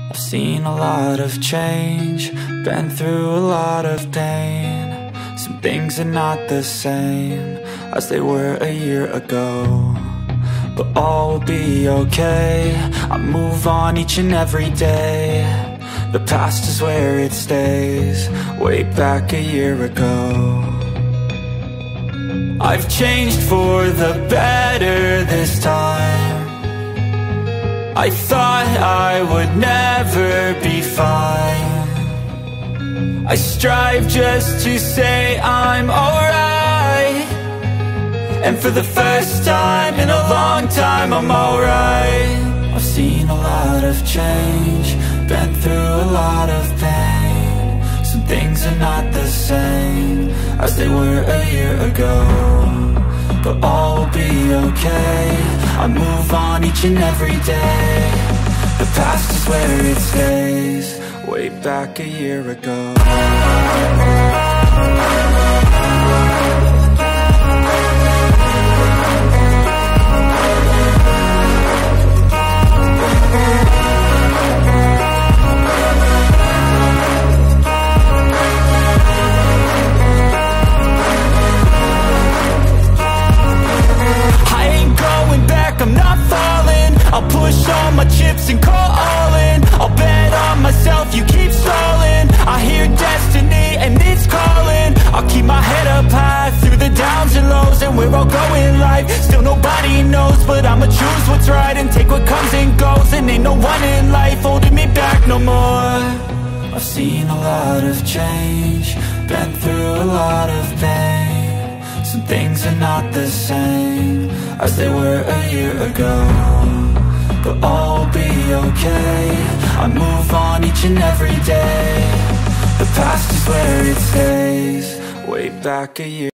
I've seen a lot of change, been through a lot of pain. Some things are not the same as they were a year ago, but all will be okay. I move on each and every day. The past is where it stays, way back a year ago. I've changed for the better this time. I thought I would never be fine. I strive just to say I'm alright, and for the first time in a long time I'm alright. I've seen a lot of change, been through a lot of pain. Some things are not the same as they were a year ago, but all will be okay. I move on each and every day. The past is where it stays, way back a year ago. I'm not falling, I'll push all my chips and call all in. I'll bet on myself, you keep stalling. I hear destiny and it's calling. I'll keep my head up high through the downs and lows, and we're all going life. Still nobody knows, but I'ma choose what's right and take what comes and goes. And ain't no one in life holding me back no more. I've seen a lot of change, been through a lot of pain. Some things are not the same as they were a year ago, but all will be okay. I move on each and every day. The past is where it stays, way back a year.